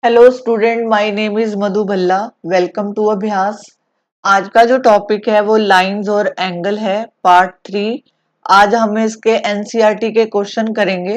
Hello student, my name is Madhu Bhalla. Welcome to Abhyas. आज का जो टॉपिक है वो लाइंस और एंगल है, पार्ट 3। आज हम इसके एनसीईआरटी के क्वेश्चन करेंगे।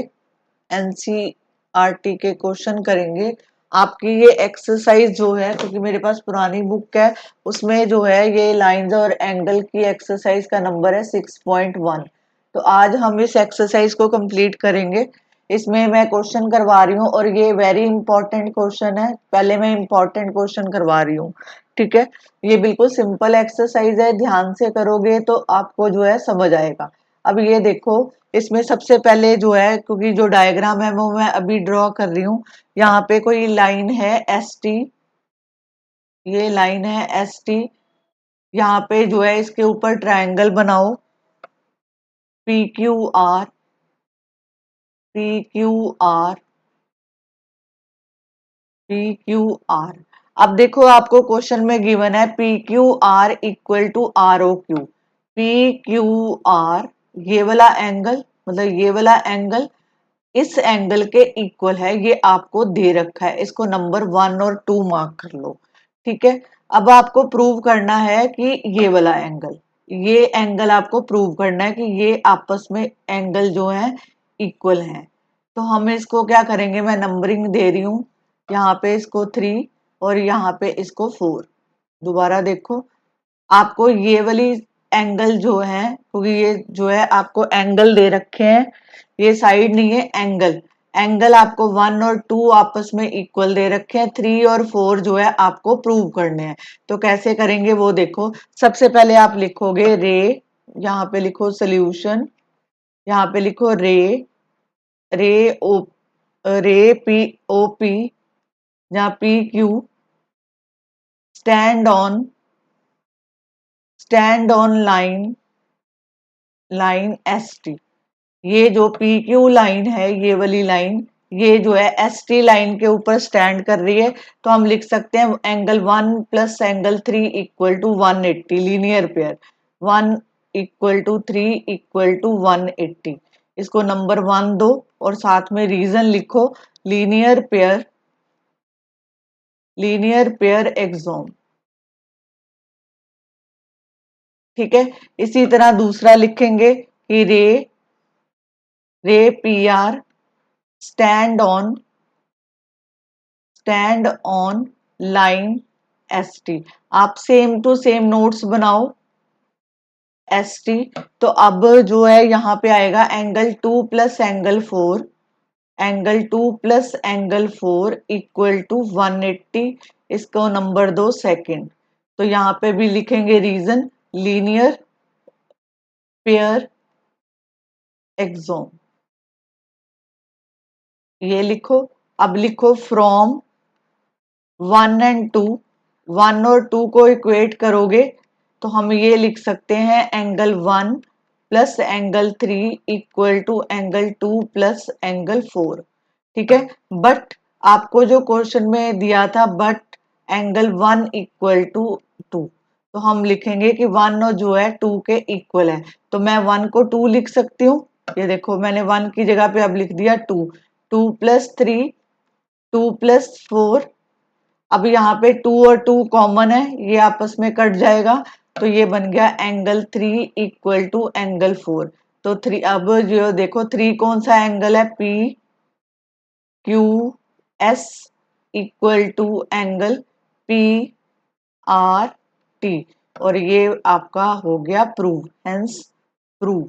एनसीईआरटी के क्वेश्चन करेंगे। आपकी ये एक्सरसाइज जो है, क्योंकि मेरे पास पुरानी बुक है, उसमें जो है ये लाइंस और एंगल की एक्सरसाइज का नंबर है 6.1। तो आज हम इस एक्सरसाइज को कंप्लीट करेंगे। इसमें मैं क्वेश्चन करवा रही हूँ और ये वेरी इंपॉर्टेंट क्वेश्चन है। पहले मैं इंपॉर्टेंट क्वेश्चन करवा रही हूँ, ठीक है। ये बिल्कुल सिंपल एक्सरसाइज है, ध्यान से करोगे तो आपको जो है समझ आएगा। अब ये देखो, इसमें सबसे पहले जो है, क्योंकि जो डायग्राम है वो मैं अभी ड्रॉ कर रही हूँ। यहाँ पे कोई लाइन है एस टी, ये लाइन है एस टी। यहाँ पे जो है इसके ऊपर ट्रायंगल बनाओ, P Q R, P Q R, P Q R. अब देखो, आपको क्वेश्चन में गिवन है P Q R equal to R O Q. P Q R, ये वाला एंगल, मतलब ये वाला एंगल इस एंगल के इक्वल है, ये आपको दे रखा है। इसको नंबर 1 और 2 मार्क कर लो, ठीक है। अब आपको प्रूव करना है कि ये वाला एंगल, ये एंगल आपको प्रूव करना है कि ये आपस में एंगल जो है इक्वल है। तो हम इसको क्या करेंगे, मैं नंबरिंग दे रही हूँ। यहाँ पे इसको 3 और यहाँ पे इसको 4। दोबारा देखो, आपको ये वाली एंगल जो है, क्योंकि ये जो है आपको एंगल दे रखे हैं, ये साइड नहीं है, एंगल। एंगल आपको 1 और 2 आपस में इक्वल दे रखे हैं। 3 और 4 जो है आपको प्रूव करने हैं। तो कैसे करेंगे वो देखो। सबसे पहले आप लिखोगे रे, यहाँ पे लिखो सोल्यूशन, यहाँ पे लिखो रे, रे ओ, रे पी ओ पी, जहाँ P Q, stand on, stand on line, line S T. ये जो पी क्यू लाइन है, ये वाली लाइन, ये जो है एस टी लाइन के ऊपर स्टैंड कर रही है। तो हम लिख सकते हैं angle 1 plus angle 3 equal to 180, linear pair. 1 equal to 3 equal to 180। इसको नंबर 1 दो और साथ में रीजन लिखो, linear pair, linear pair axiom, ठीक है। इसी तरह दूसरा लिखेंगे कि ray, ray P R, stand on, stand on line S T. आप सेम टू सेम नोट्स बनाओ एस टी। तो अब जो है यहाँ पे आएगा angle 2 plus angle 4, angle 2 plus angle 4 equal to 180। इसको नंबर दो सेकंड। तो यहाँ पे भी लिखेंगे रीजन, लीनियर पेयर एक्सोम, ये लिखो। अब लिखो फ्रॉम 1 एंड 2, 1 और 2 को इक्वेट करोगे तो हम ये लिख सकते हैं angle 1 plus angle 3 equal to angle 2 plus angle 4, ठीक है। बट आपको जो क्वेश्चन में दिया था बट एंगल 1 इक्वल टू 2, तो हम लिखेंगे कि 1 और जो है 2 के इक्वल है। तो मैं 1 को 2 लिख सकती हूँ। ये देखो, मैंने 1 की जगह पे अब लिख दिया 2। 2 प्लस 3, 2 प्लस 4। अब यहाँ पे 2 और 2 कॉमन है, ये आपस में कट जाएगा। तो ये बन गया एंगल 3 इक्वल टू एंगल 4। तो 3, अब जो देखो 3 कौन सा एंगल है, P Q S equal to angle P R T. और ये आपका हो गया प्रूव, हेंस प्रूव।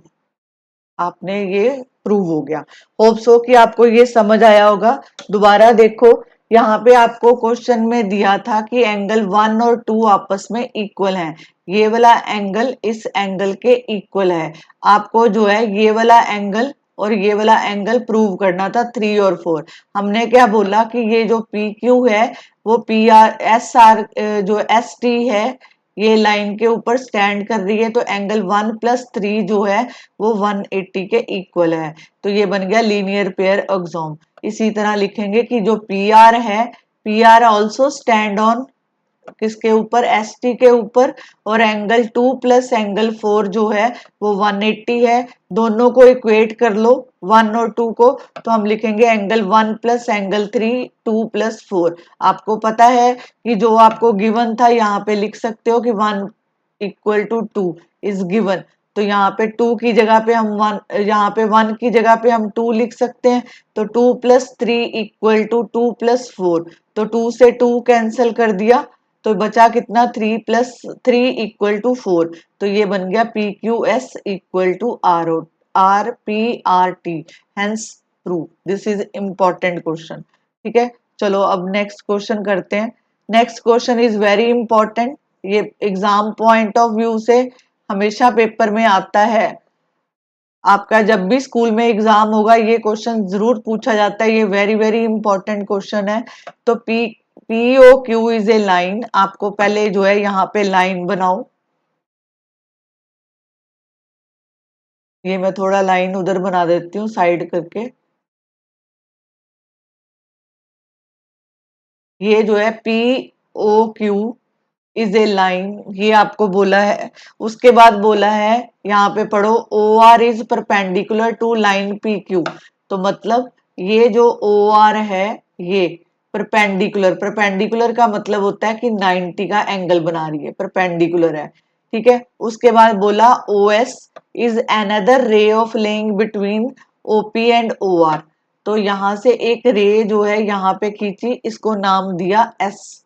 आपने ये प्रूव हो गया। होप सो कि आपको ये समझ आया होगा। दोबारा देखो, यहाँ पे आपको क्वेश्चन में दिया था कि एंगल 1 और 2 आपस में इक्वल हैं। ये वाला एंगल इस एंगल के इक्वल है। आपको जो है ये वाला एंगल और ये वाला एंगल प्रूव करना था 3 और 4। हमने क्या बोला कि ये जो पी क्यू है वो पी आर एस आर, जो एस टी है, ये लाइन के ऊपर स्टैंड कर रही है। तो एंगल 1 प्लस 3 जो है वो 180 के इक्वल है। तो ये बन गया लीनियर पेयर एक्सोम। इसी तरह लिखेंगे कि जो पी आर है, P R also stand on किसके ऊपर, एस टी के ऊपर, और एंगल 2 प्लस एंगल 4 जो है वो 180 है। दोनों को इक्वेट कर लो, 1 और 2 को, तो हम लिखेंगे एंगल 1 प्लस एंगल 3, 2 प्लस 4। आपको पता है कि जो आपको गिवन था यहाँ पे लिख सकते हो कि 1 इक्वल टू 2 इज गिवन। तो यहाँ पे 2 की जगह पे हम 1, यहाँ पे 1 की जगह पे हम 2 लिख सकते हैं। तो 2 प्लस 3 इक्वल टू 2 प्लस 4। तो 2 से 2 कैंसिल कर दिया, तो बचा कितना, 3 प्लस 3 इक्वल टू 4। तो ये बन गया P Q S equal to R O R P R T. Hence prove this is important question. ठीक है, चलो अब नेक्स्ट क्वेश्चन करते हैं। Next question is very important. ये एग्जाम पॉइंट ऑफ व्यू से हमेशा पेपर में आता है। आपका जब भी स्कूल में एग्जाम होगा ये क्वेश्चन जरूर पूछा जाता है। ये वेरी वेरी इंपॉर्टेंट क्वेश्चन है। तो P O Q is a line. आपको पहले जो है यहाँ पे लाइन बनाओ। ये मैं थोड़ा लाइन उधर बना देती हूँ साइड करके। ये जो है P O Q is a line, ये आपको बोला है। उसके बाद बोला है, यहाँ पे पढ़ो, O R is perpendicular to line P Q. तो मतलब ये जो ओ आर है ये परपेंडिकुलर, परपेंडिकुलर का मतलब होता है कि 90 का एंगल बना रही है, परपेंडिकुलर है। ठीक है, उसके बाद बोला O S is another ray of lying between OP and O R. तो यहां से एक रे जो है यहाँ पे खींची, इसको नाम दिया एस।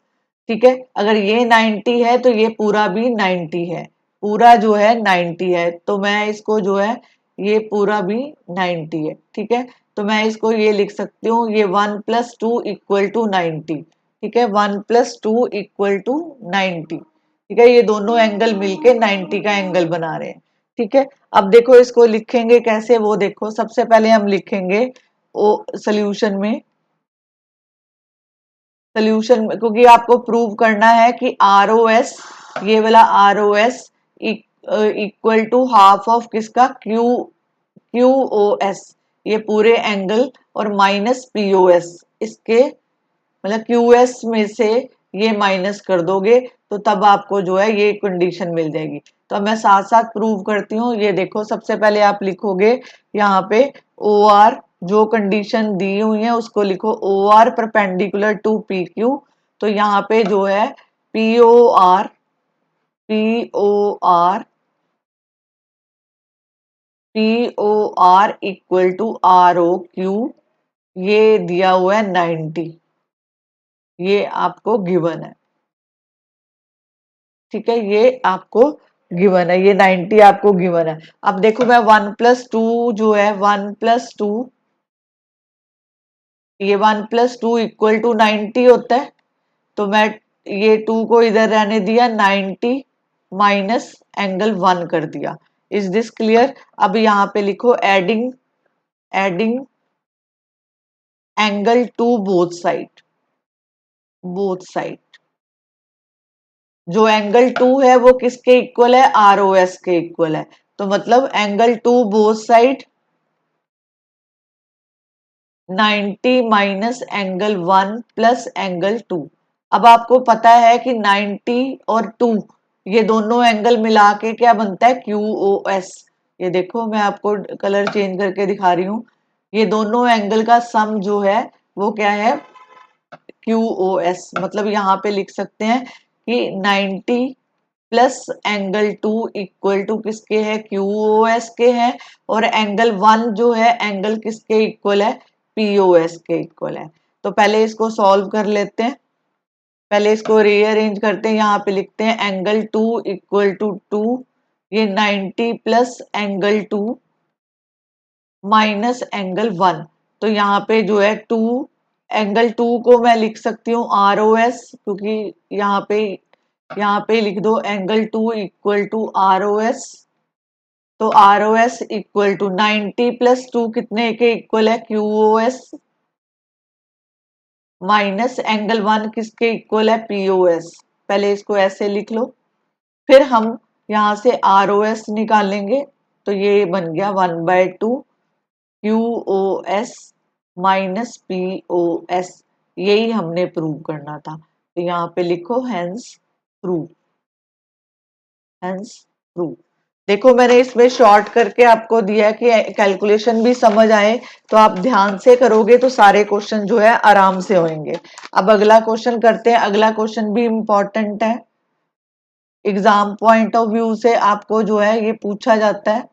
ठीक है, अगर ये 90 है तो ये पूरा भी 90 है, पूरा जो है 90 है। तो मैं इसको जो है ये पूरा भी 90 है। ठीक है, तो मैं इसको ये लिख सकती हूँ, ये 1 प्लस 2 इक्वल टू 90। ठीक है, 1 प्लस 2 इक्वल टू 90। ठीक है, ये दोनों एंगल मिलके 90 का एंगल बना रहे हैं। ठीक है, अब देखो इसको लिखेंगे कैसे, वो देखो। सबसे पहले हम लिखेंगे ओ सोल्यूशन में, सोल्यूशन क्योंकि आपको प्रूव करना है कि आर ओ एस, ये वाला R O S equal to half of किसका, क्यू क्यू ओ एस, ये पूरे एंगल, और माइनस पी ओ एस, इसके मतलब क्यू एस में से ये माइनस कर दोगे तो तब आपको जो है ये कंडीशन मिल जाएगी। तो अब मैं साथ साथ प्रूव करती हूँ। ये देखो, सबसे पहले आप लिखोगे यहाँ पे ओ आर, जो कंडीशन दी हुई है उसको लिखो, O R perpendicular to P Q. तो यहाँ पे जो है P O R, P O R, P O R equal to R O Q, ये दिया हुआ है 90, ये आपको गिवन है। ठीक है, ये आपको गिवन है, ये 90 आपको गिवन है। अब देखो मैं 1 प्लस 2 जो है 1 प्लस 2, ये 1 प्लस 2 इक्वल टू 90 होता है। तो मैं ये 2 को इधर रहने दिया, 90 माइनस एंगल 1 कर दिया। Is this clear? अब यहाँ पे लिखो adding, adding angle to both side, both side. जो एंगल 2 है वो किसके इक्वल है, आर ओ एस के इक्वल है। तो मतलब angle 2 both side 90 minus angle 1 plus angle 2। अब आपको पता है कि 90 और 2 ये दोनों एंगल मिला के क्या बनता है, क्यू ओ एस। ये देखो मैं आपको कलर चेंज करके दिखा रही हूँ। ये दोनों एंगल का सम जो है वो क्या है, क्यू ओ एस। मतलब यहाँ पे लिख सकते हैं कि 90 प्लस एंगल 2 इक्वल टू किसके है, क्यू ओ एस के हैं। और एंगल 1 जो है एंगल किसके इक्वल है, पी ओ एस के इक्वल है। तो पहले इसको सॉल्व कर लेते हैं, पहले इसको रीअरेंज करते हैं। यहाँ पे लिखते हैं एंगल 2 इक्वल टू 2, ये 90 प्लस एंगल 2 माइनस एंगल 1। तो यहाँ पे जो है 2, एंगल 2 को मैं लिख सकती हूँ आर ओ एस, क्योंकि यहाँ पे लिख दो angle 2 equal to R O S. तो R O S equal to 90 plus 2 कितने के इक्वल है, Q O S, minus angle 1 किसके इक्वल है, पी ओ एस। पहले इसको ऐसे लिख लो, फिर हम यहाँ से आर ओ एस निकालेंगे। तो ये बन गया 1/2 Q O S minus P O S. यही हमने प्रूव करना था। तो यहाँ पे लिखो हेंस प्रूव, हेंस प्रूव। देखो मैंने इसमें शॉर्ट करके आपको दिया है कि कैलकुलेशन भी समझ आए, तो आप ध्यान से करोगे तो सारे क्वेश्चन जो है आराम से होंगे। अब अगला क्वेश्चन करते हैं। अगला क्वेश्चन भी इंपॉर्टेंट है, एग्जाम पॉइंट ऑफ व्यू से आपको जो है ये पूछा जाता है।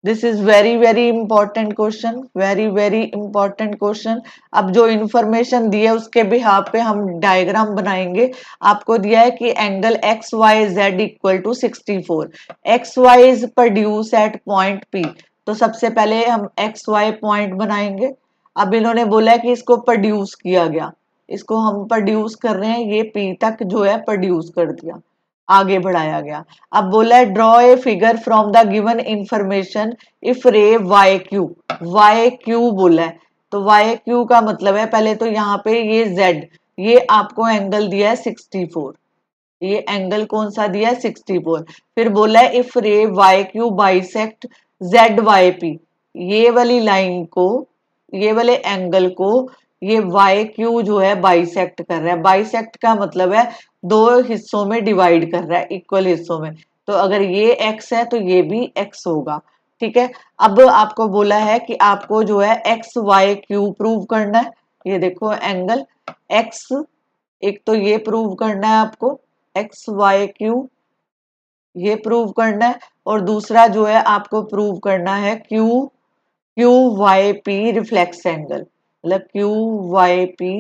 This is very very important question, very very important question. अब जो इंफॉर्मेशन दी है उसके बिहाफ पे हम डायग्राम बनाएंगे। आपको दिया है कि angle X Y Z equal to 64, X Y is produce at point P. तो सबसे पहले हम एक्स वाई पॉइंट बनाएंगे। अब इन्होंने बोला है कि इसको प्रोड्यूस किया गया, इसको हम प्रोड्यूस कर रहे हैं, ये पी तक जो है प्रोड्यूस कर दिया, आगे बढ़ाया गया। अब बोला है draw a figure from the given information if ray Y Q, Y Q बोला है। तो वाई क्यू का मतलब है, पहले तो यहाँ पे ये जेड, ये आपको एंगल दिया है 64, ये एंगल कौन सा दिया है 64। फिर बोला है if ray Y Q bisect Z Y P, ये वाली लाइन को, ये वाले एंगल को ये वाई क्यू जो है बाइसेक्ट कर रहा है। बाइसेक्ट का मतलब है दो हिस्सों में डिवाइड कर रहा है, इक्वल हिस्सों में। तो अगर ये एक्स है तो ये भी एक्स होगा, ठीक है। अब आपको बोला है कि आपको जो है एक्स वाई क्यू प्रूव करना है। ये देखो एंगल एक्स, एक तो ये प्रूव करना है आपको, एक्स वाई क्यू ये प्रूव करना है, और दूसरा जो है आपको प्रूव करना है Q, Q Y P reflex angle, मतलब Q Y P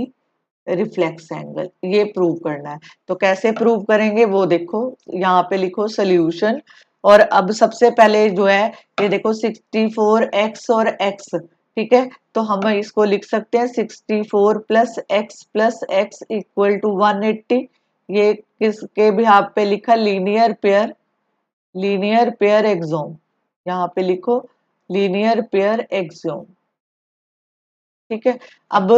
reflex angle, ये प्रूव करना है। तो कैसे प्रूव करेंगे वो देखो, यहाँ पे लिखो सोल्यूशन। और अब सबसे पहले जो है ये देखो 64 एक्स और एक्स, ठीक है। तो हम इसको लिख सकते हैं 64 प्लस एक्स इक्वल टू 180। ये किसके भी आप पे लिखा, linear pair, linear pair exome, यहाँ पे लिखो लीनियर पेयर एक्सोम, ठीक है। अब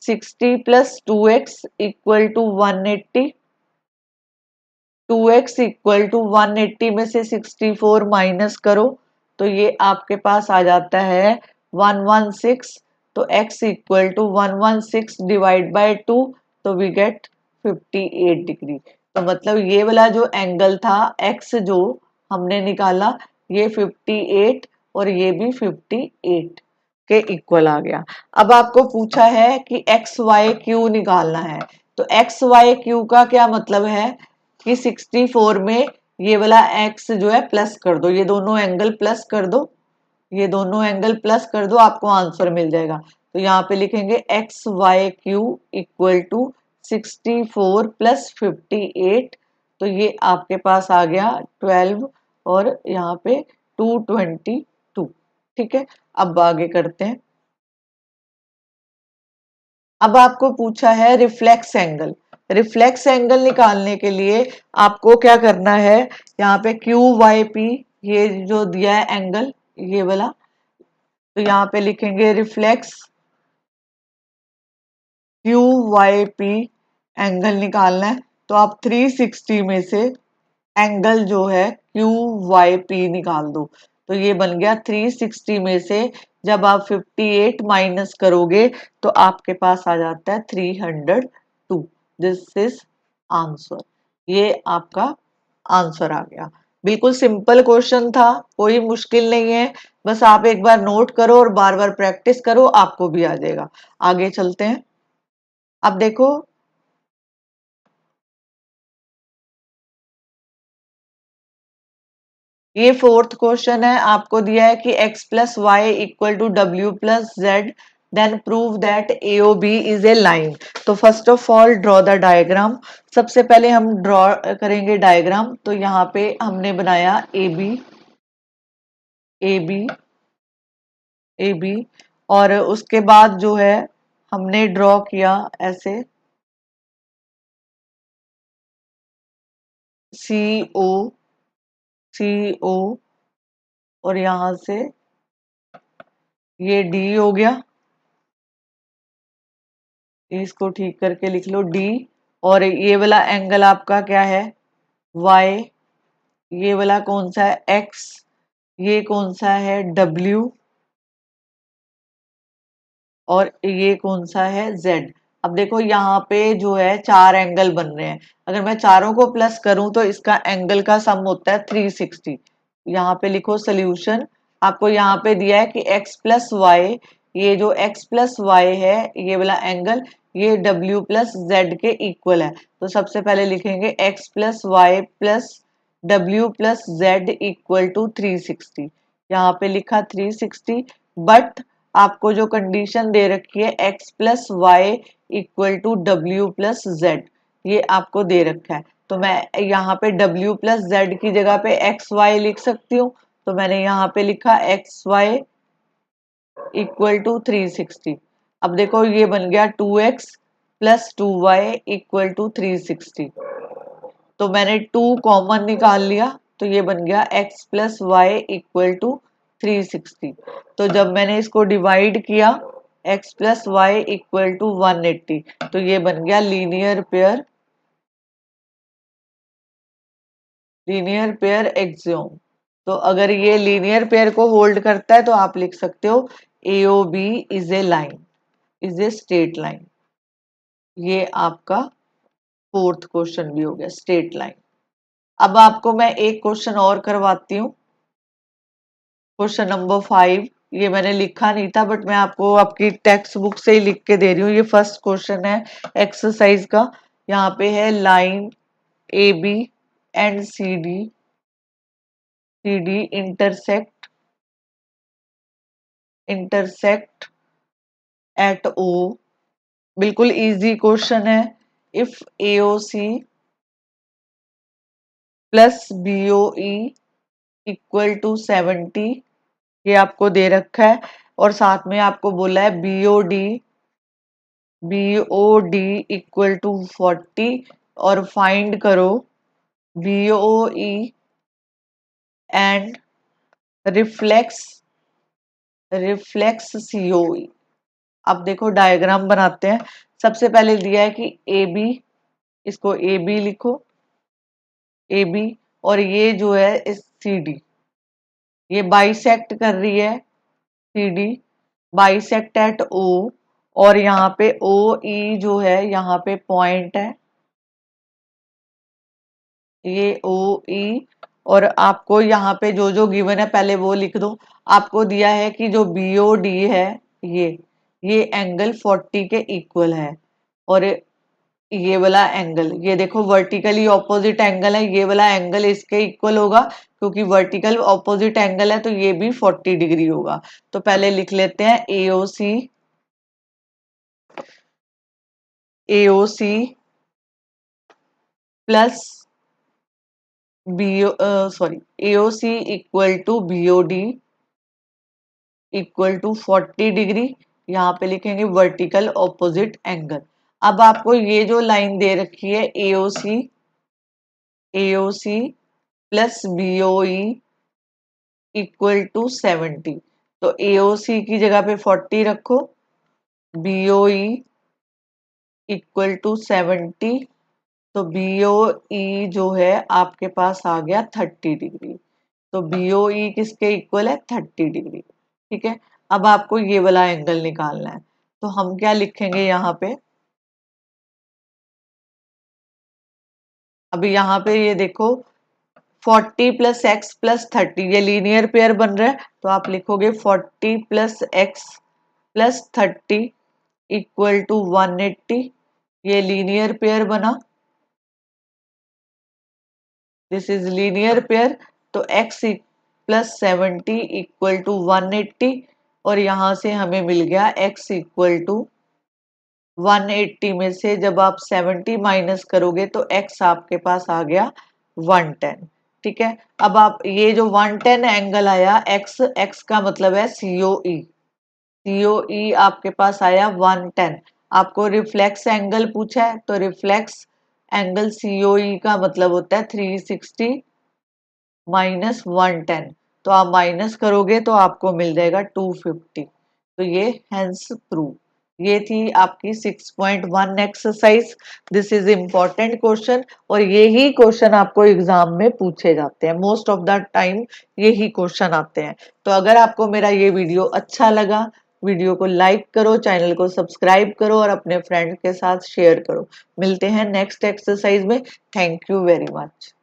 60 plus 2x equal to 180, 2x equal to 180 में से 64 माइनस करो तो ये आपके पास आ जाता है 116। तो x equal to 116 divide by 2, तो वी गेट 58 डिग्री। तो मतलब ये वाला जो एंगल था x जो हमने निकाला, ये 58 और ये भी 58 के इक्वल आ गया। अब आपको पूछा है कि एक्स वाई क्यू निकालना है। तो एक्स वाई क्यू का क्या मतलब है कि 64 में ये वाला एक्स जो है प्लस कर दो, ये दोनों एंगल प्लस कर दो, ये दोनों एंगल प्लस कर दो, आपको आंसर मिल जाएगा। तो यहाँ पे लिखेंगे X Y Q equal to 64 plus 58। तो ये आपके पास आ गया 12 और यहाँ पे 222, ठीक है। अब आगे करते हैं। अब आपको पूछा है रिफ्लेक्स एंगल। रिफ्लेक्स एंगल निकालने के लिए आपको क्या करना है, यहाँ पे क्यू वाई पी ये जो दिया है एंगल ये वाला, तो यहाँ पे लिखेंगे reflex Q Y P angle निकालना है। तो आप 360 में से एंगल जो है क्यू वाई पी निकाल दो। तो ये बन गया 360 में से जब आप 58 माइनस करोगे तो आपके पास आ जाता है 302। दिस इज आंसर, ये आपका आंसर आ गया। बिल्कुल सिंपल क्वेश्चन था, कोई मुश्किल नहीं है। बस आप एक बार नोट करो और बार बार प्रैक्टिस करो, आपको भी आ जाएगा। आगे चलते हैं। अब देखो ये फोर्थ क्वेश्चन है, आपको दिया है कि x plus Y equal to W plus Z, then prove that A O B is a line. तो first of all draw the diagram. सबसे पहले हम ड्रॉ करेंगे डायग्राम। तो यहाँ पे हमने बनाया A B, A B, A B, और उसके बाद जो है हमने ड्रॉ किया ऐसे सी ओ, सी ओ, और यहां से ये डी हो गया, इसको ठीक करके लिख लो डी। और ये वाला एंगल आपका क्या है, वाई, ये वाला कौन सा है एक्स, ये कौन सा है W, और ये कौन सा है Z। अब देखो यहाँ पे जो है चार एंगल बन रहे हैं, अगर मैं चारों को प्लस करूं तो इसका एंगल का सम होता है 360। यहाँ पे लिखो सोल्यूशन। आपको यहाँ पे दिया है कि x प्लस वाई, ये जो x प्लस वाई है ये वाला एंगल, ये W प्लस Z के इक्वल है। तो सबसे पहले लिखेंगे x plus Y plus W plus Z equal to 360। यहाँ पे लिखा 360, बट आपको जो कंडीशन दे रखी है x plus Y equal to W plus Z, ये आपको दे रखा है। तो मैं यहाँ पे w प्लस जेड की जगह पे एक्स वाई लिख सकती हूँ। तो मैंने यहाँ पे लिखा एक्स वाई इक्वल टू 360। अब देखो ये बन गया 2x plus 2y equal to 360। तो मैंने 2 कॉमन निकाल लिया, तो ये बन गया x plus Y equal to 360। तो जब मैंने इसको डिवाइड किया x plus Y equal to 180, तो ये बन गया लीनियर पेयर एक्सियोम। तो अगर ये लीनियर पेयर को होल्ड करता है तो आप लिख सकते हो AOB is a line, is a straight line. ये आपका फोर्थ क्वेश्चन भी हो गया, स्ट्रेट लाइन। अब आपको मैं एक क्वेश्चन और करवाती हूँ, क्वेश्चन नंबर 5। ये मैंने लिखा नहीं था, बट मैं आपको आपकी टेक्स्ट बुक से ही लिख के दे रही हूँ। ये फर्स्ट क्वेश्चन है एक्सरसाइज का। यहाँ पे है line AB and CD intersect at O। बिल्कुल इजी क्वेश्चन है। If AOC plus BOE equal to 70, ये आपको दे रखा है, और साथ में आपको बोला है BOD इक्वल टू 40, और फाइंड करो BOE एंड रिफ्लेक्स COE। अब देखो डायग्राम बनाते हैं। सबसे पहले दिया है कि AB, इसको AB लिखो, AB, और ये जो है इस CD, ये बाइसेक्ट कर रही है CD, बाइसेक्ट एट O, और यहाँ पे OE जो है यहाँ पे पॉइंट है, ये OE। और आपको यहाँ पे जो जो गिवन है पहले वो लिख दो। आपको दिया है कि जो BOD है ये एंगल 40 के इक्वल है, और ये वाला एंगल, ये देखो वर्टिकली ऑपोजिट एंगल है, ये वाला एंगल इसके इक्वल होगा, क्योंकि वर्टिकल ऑपोजिट एंगल है तो ये भी 40 डिग्री होगा। तो पहले लिख लेते हैं AOC plus AOC equal to BOD equal to 40 degree. यहाँ पे लिखेंगे वर्टिकल ऑपोजिट एंगल। अब आपको ये जो लाइन दे रखी है AOC plus BOE equal to 70, तो AOC की जगह पे 40 रखो, BOE इक्वल टू 70, तो BOE जो है आपके पास आ गया 30 डिग्री। तो BOE किसके इक्वल है 30 डिग्री। ठीक है, अब आपको ये वाला एंगल निकालना है, तो हम क्या लिखेंगे यहाँ पे। अभी यहाँ पे ये देखो 40 प्लस एक्स प्लस 30, ये लीनियर पेयर बन रहा है, तो आप लिखोगे 40 plus X plus 30 equal to 180। ये लीनियर पेयर बना, दिस इज लीनियर पेयर। तो x प्लस 70 इक्वल टू 180, और यहां से हमें मिल गया x इक्वल टू 180 में से जब आप 70 माइनस करोगे तो x आपके पास आ गया 110। ठीक है, अब आप ये जो 110 एंगल आया, x का मतलब है COE आपके पास आया 110। आपको रिफ्लेक्स एंगल पूछा है, तो रिफ्लेक्स एंगल COE का मतलब होता है 360 माइनस 110। तो आप माइनस करोगे तो आपको मिल जाएगा 250। तो ये हेंस प्रूव, ये थी आपकी 6.1 exercise. This is important question और यही क्वेश्चन आपको एग्जाम में पूछे जाते हैं, मोस्ट ऑफ द टाइम यही क्वेश्चन आते हैं। तो अगर आपको मेरा ये वीडियो अच्छा लगा, वीडियो को लाइक करो, चैनल को सब्सक्राइब करो और अपने फ्रेंड के साथ शेयर करो। मिलते हैं नेक्स्ट एक्सरसाइज में। Thank you very much.